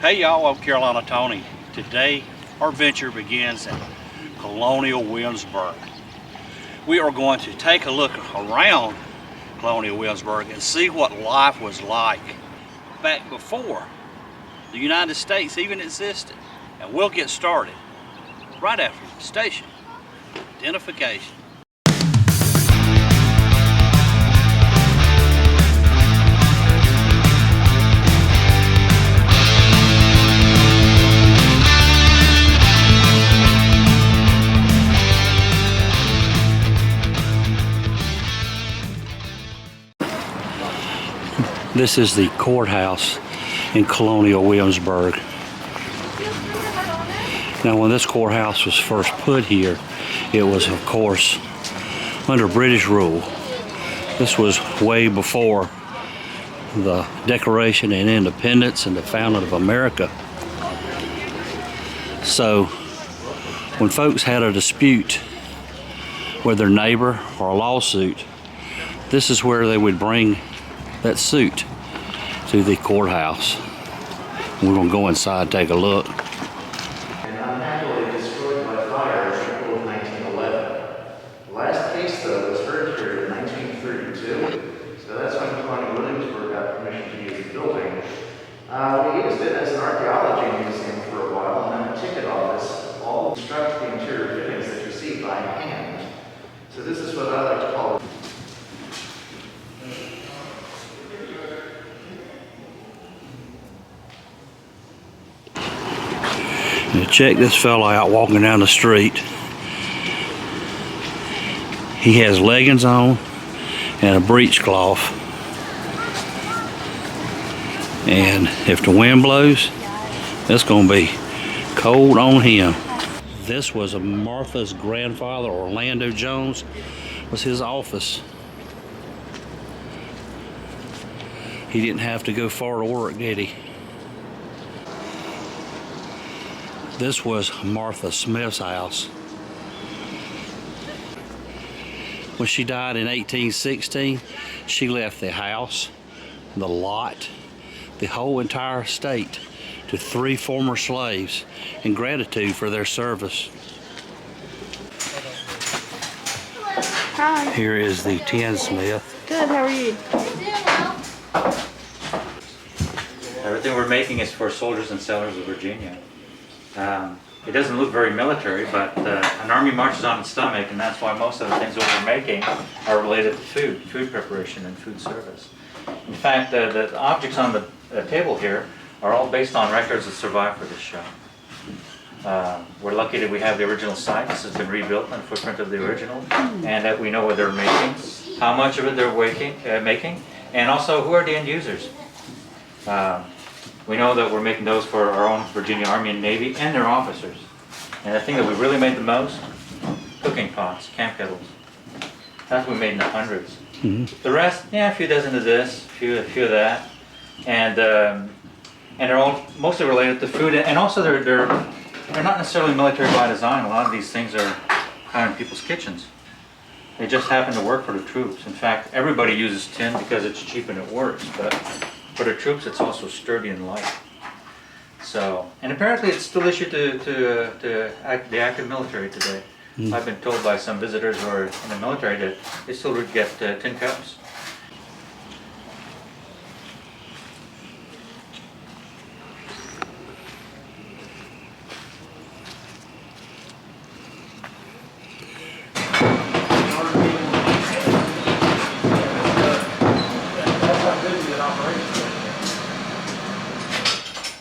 Hey y'all, I'm Carolina Tony. Today our venture begins in Colonial Williamsburg. We are going to take a look around Colonial Williamsburg and see what life was like back before the United States even existed. And we'll get started right after the station identification. This is the Courthouse in Colonial Williamsburg. Now, when this courthouse was first put here, it was, of course, under British rule. This was way before the Declaration of Independence and the founding of America. So, when folks had a dispute with their neighbor or a lawsuit, this is where they would bring that suit to the courthouse. We're going to go inside and take a look. And unhappily destroyed by fire in April of 1911. The last case, though, was heard here in 1932, so that's when Colonial Williamsburg got permission to use the building. We used it as an archaeology museum for a while, and then a ticket office, all construct the interior fittings that you see by hand. So this is what I like to call Now check this fella out walking down the street. He has leggings on and a breechcloth. And if the wind blows, it's going to be cold on him. This was Martha's grandfather, Orlando Jones, was his office. He didn't have to go far to work, did he? This was Martha Smith's house. When she died in 1816, she left the house, the lot, the whole entire estate to 3 former slaves in gratitude for their service. Hi. Here is the tinsmith. Good, how are you? Everything we're making is for soldiers and sailors of Virginia. It doesn't look very military, but an army marches on its stomach, and that's why most of the things that we're making are related to food preparation and food service. In fact, the objects on the table here are all based on records that survive for this show. We're lucky that we have the original site. This has been rebuilt on the footprint of the original, and that we know what they're making, how much of it they're making, and also who are the end users. We know that we're making those for our own Virginia Army and Navy and their officers. And the thing that we really made the most, cooking pots, camp kettles. That's what we made in the hundreds. The rest, yeah, a few dozen of this, a few of that. And they're all mostly related to food, and also they're not necessarily military by design. A lot of these things are kind of in people's kitchens. They just happen to work for the troops. In fact, everybody uses tin because it's cheap and it works, but for the troops, it's also sturdy and light. So, and apparently it's still issued to the active military today. I've been told by some visitors who are in the military that they still would get tin cups.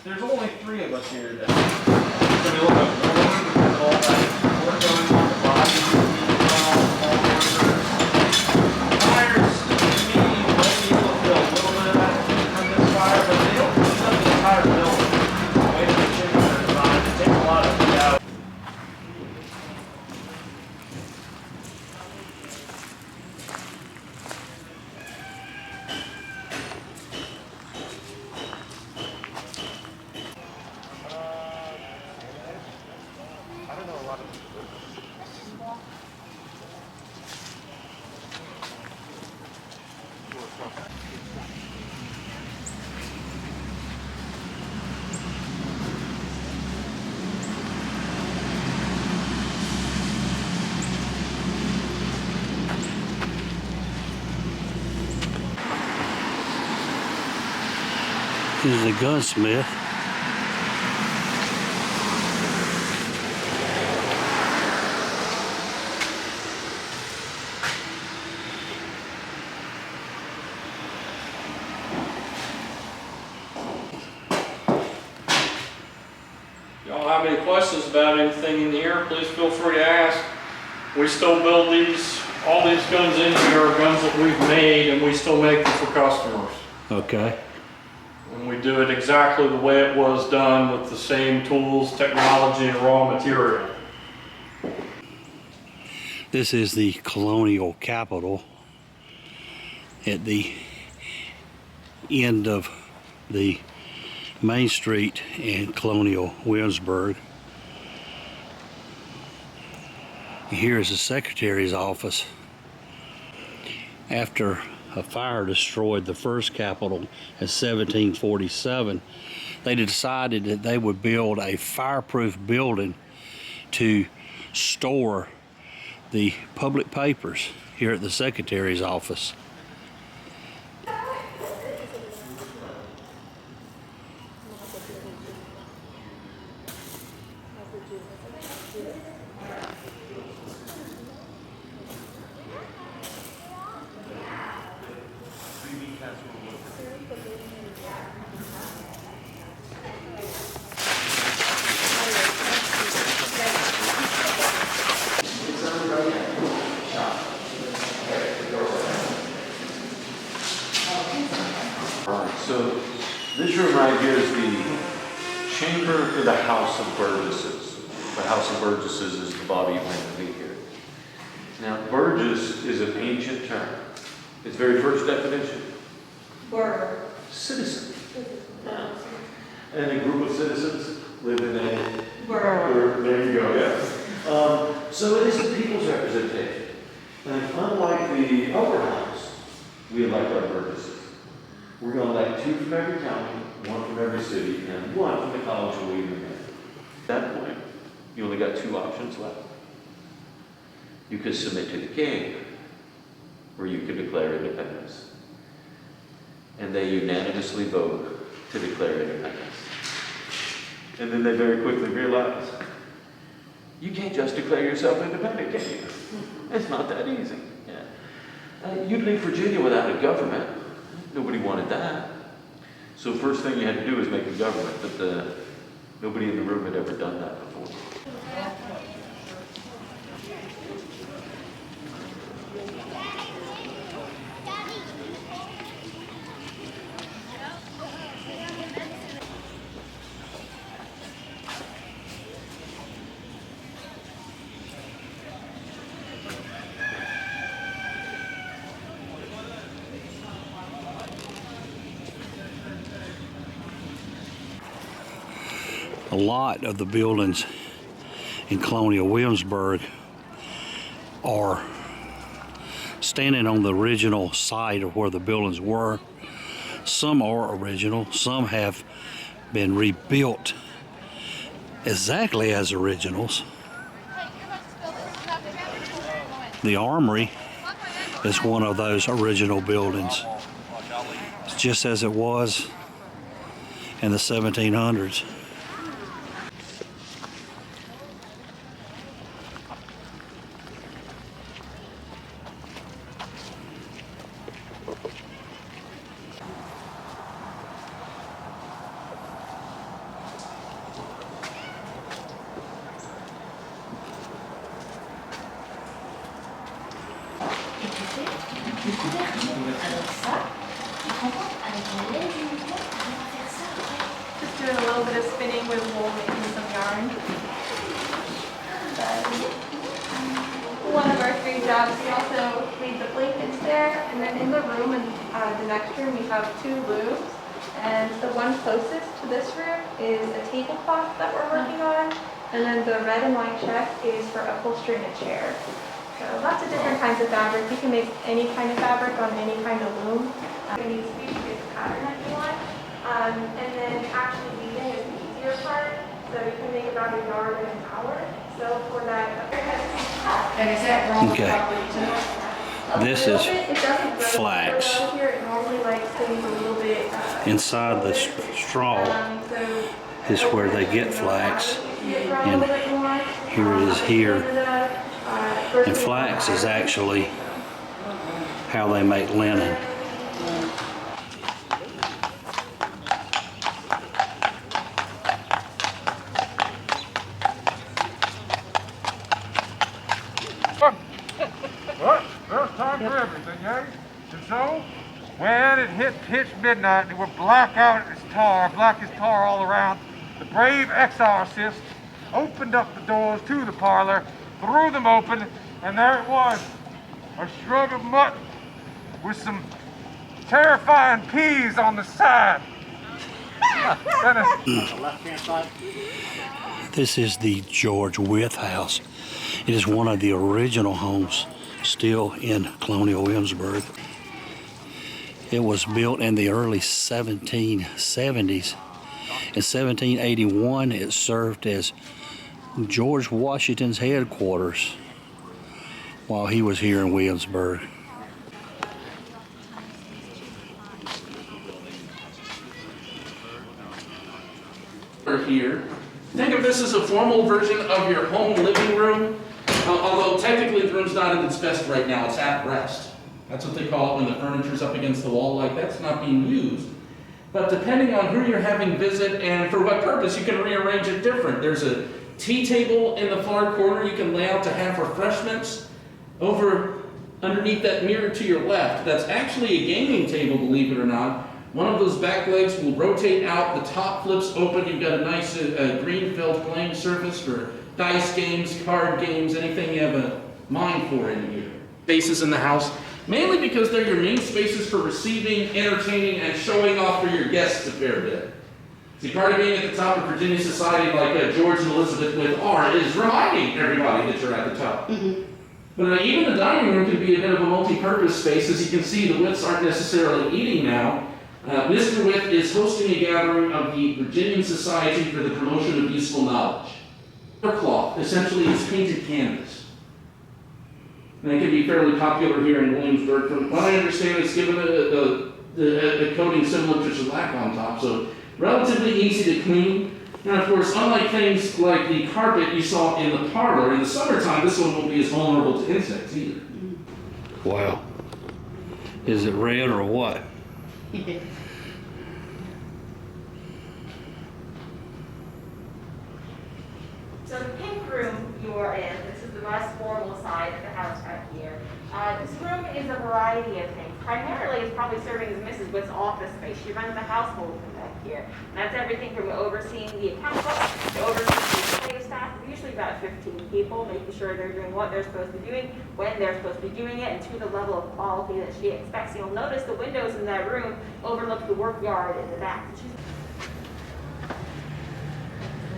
There's only 3 of us here today. So we look up all that work going on the body, fires, to me, might be able to feel a little bit of that from this fire, but they don't clean up the entire building. The way the chickens are designed, it takes a lot of heat out. is the gunsmith. Y'all have any questions about anything in here, please feel free to ask. We still build all these guns in here are guns that we've made, and we still make them for customers. Okay. And we do it exactly the way it was done with the same tools, technology, and raw material. This is the colonial capital at the end of the Main Street in colonial Williamsburg. Here is the secretary's office. After a fire destroyed the first capitol in 1747, they decided that they would build a fireproof building to store the public papers here at the secretary's office. So this room right here is the chamber for the House of Burgesses. The House of Burgesses is the body of men that meet here. Now, Burgess is an ancient term. Its very first definition. Burger. Citizen. And a group of citizens live in a Burger. There you go, yeah. So it is the people's representation. And unlike the upper house, we elect our burgesses. We're going to elect 2 from every county, 1 from every city, and 1 from the college of William and Mary. At that point, you only got 2 options left. You could submit to the king, or you could declare independence. And they unanimously vote to declare independence. And then they very quickly realize, you can't just declare yourself independent, can you? It's not that easy. Yeah. You'd leave Virginia without a government. Nobody wanted that. So first thing you had to do was make a government, but nobody in the room had ever done that before. A lot of the buildings in colonial Williamsburg are standing on the original site of where the buildings were. Some are original, some have been rebuilt exactly as originals. The Armory is one of those original buildings. It's just as it was in the 1700s. Just doing a little bit of spinning with wool, making some yarn. One of our 3 jobs, we also made the blankets there, and then in the room, in the next room, we have 2 looms. And the one closest to this room is a tablecloth that we're working on, and then the red and white check is for upholstering a chair. So lots of different kinds of fabric. You can make any kind of fabric on any kind of loom. You can use a pattern if you want. And then actually weaving is the easier part. So you can make about a yard in an hour. So for that, And is that wrong Okay. property too? This is It doesn't grow flax. so well here. It normally like stays a little bit. Inside the straw So is where they get flax. and Here it is here. And flax is actually how they make linen. Well, first time for everything, eh? And so, when it hit pitch midnight and it was black as tar all around, the brave exorcist opened up the doors to the parlor, threw them open, and there it was, a shrug of mutton with some terrifying peas on the side. This is the George Wythe House. It is one of the original homes still in colonial Williamsburg. It was built in the early 1770s. In 1781, it served as George Washington's headquarters while he was here in Williamsburg. Here. Think of this as a formal version of your home living room, although technically the room's not in its best right now, it's at rest. That's what they call it when the furniture's up against the wall like that's not being used. But depending on who you're having visit and for what purpose, you can rearrange it different. There's a tea table in the far corner you can lay out to have refreshments. Over underneath that mirror to your left, that's actually a gaming table, believe it or not. One of those back legs will rotate out, the top flips open, you've got a nice green felt playing surface for dice games, card games, anything you have a mind for in here. Spaces in the house, mainly because they're your main spaces for receiving, entertaining, and showing off for your guests a fair bit. See, part of being at the top of Virginia society like George and Elizabeth Wythe are is reminding everybody that you're at the top. But even the dining room can be a bit of a multi-purpose space. As you can see, the Wythes aren't necessarily eating now. Mr. Wythe is hosting a gathering of the Virginian Society for the Promotion of Useful Knowledge. Cloth, essentially it's painted canvas. And it can be fairly popular here in Williamsburg. From what I understand, it's given a coating similar to shellac on top, so relatively easy to clean. And of course, unlike things like the carpet you saw in the parlor, in the summertime, this one won't be as vulnerable to insects either. Wow. Is it red or what? So the pink room you are in, this is the most formal side of the house right here. This room is a variety of things. Primarily, it's probably serving as Mrs. Wythe's office space. She runs the household from back here. And that's everything from overseeing the account book to overseeing the administrative staff, usually about 15 people, making sure they're doing what they're supposed to be doing, when they're supposed to be doing it, and to the level of quality that she expects. You'll notice the windows in that room overlook the work yard in the back.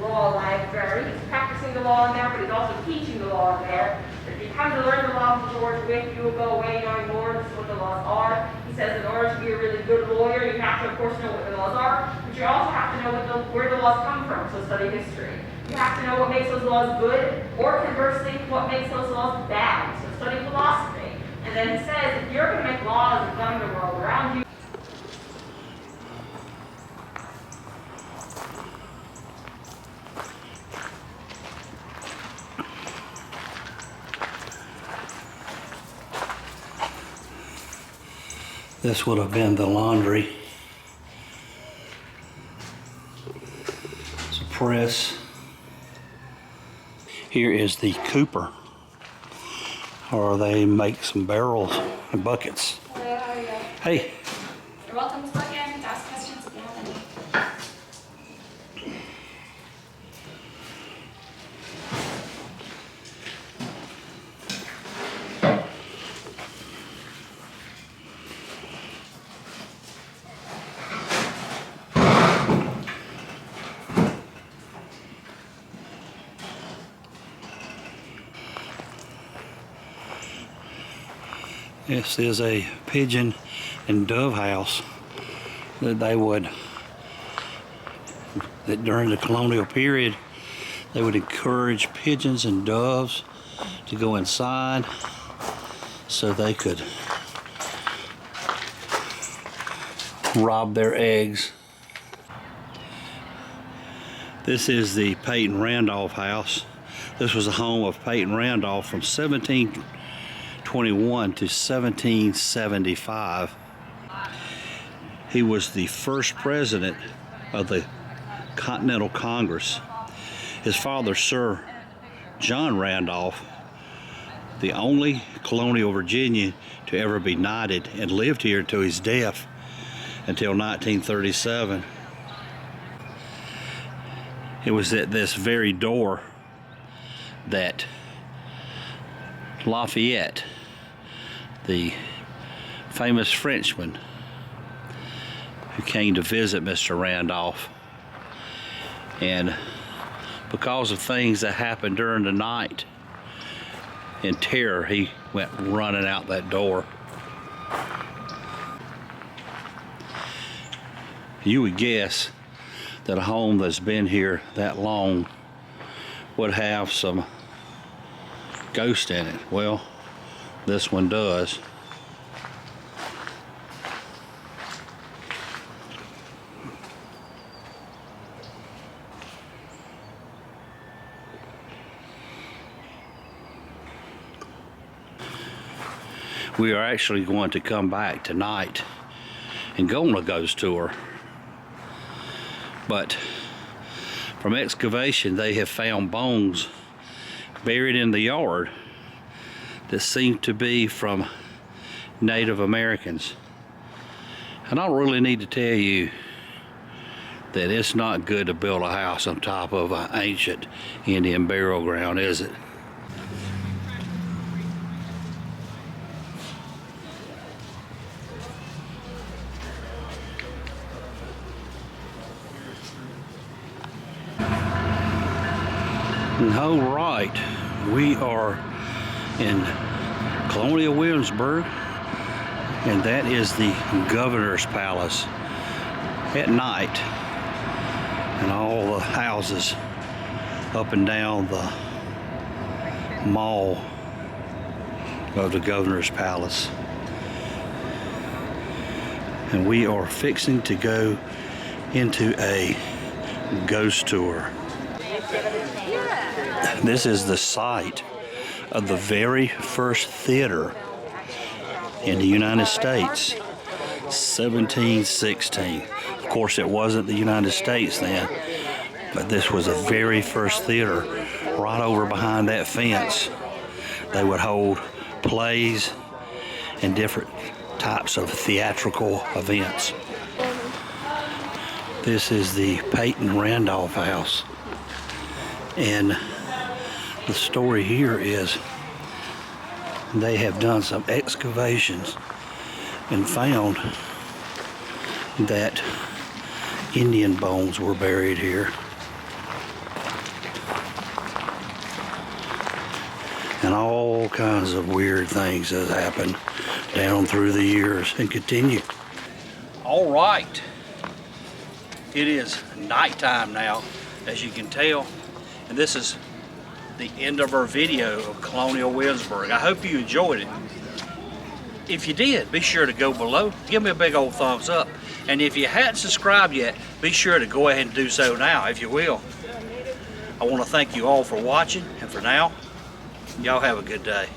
Law library. He's practicing the law in there, but he's also teaching the law in there. If you come to learn the law from George Wythe, you will go away knowing more. This is what the laws are. He says in order to be a really good lawyer, you have to, of course, know what the laws are, but you also have to know where the laws come from, so study history. You have to know what makes those laws good, or conversely, what makes those laws bad, so study philosophy. And then he says, if you're going to make laws and govern the world around you, This would have been the laundry. It's a press. Here is the cooper, or they make some barrels and buckets. Hello, how are you? Hey, You're welcome to look in and ask questions if you have any. this is a pigeon and dove house that during the colonial period, they would encourage pigeons and doves to go inside so they could rob their eggs. This is the Peyton Randolph House. This was the home of Peyton Randolph from 1721 to 1775. He was the first president of the Continental Congress. His father, Sir John Randolph, the only colonial Virginian to ever be knighted, and lived here until his death until 1937. It was at this very door that Lafayette, the famous Frenchman who came to visit Mr. Randolph, and because of things that happened during the night in terror, he went running out that door. You would guess that a home that's been here that long would have some ghost in it. Well, this one does. We are actually going to come back tonight and go on a ghost tour. But from excavation, they have found bones buried in the yard that seem to be from Native Americans. And I don't really need to tell you that it's not good to build a house on top of an ancient Indian burial ground, is it? All right, we are in Colonial Williamsburg, and that is the Governor's Palace at night, and all the houses up and down the mall of the Governor's Palace. And we are fixing to go into a ghost tour. This is the site of the very first theater in the United States, 1716. Of course, it wasn't the United States then, but this was the very first theater right over behind that fence. They would hold plays and different types of theatrical events. This is the Peyton Randolph House. And the story here is they have done some excavations and found that Indian bones were buried here. And all kinds of weird things have happened down through the years and continue. All right, it is nighttime now, as you can tell. And this is the end of our video of Colonial Williamsburg. I hope you enjoyed it. If you did, be sure to go below, give me a big old thumbs up. And if you hadn't subscribed yet, be sure to go ahead and do so now, if you will. I want to thank you all for watching, and for now, y'all have a good day.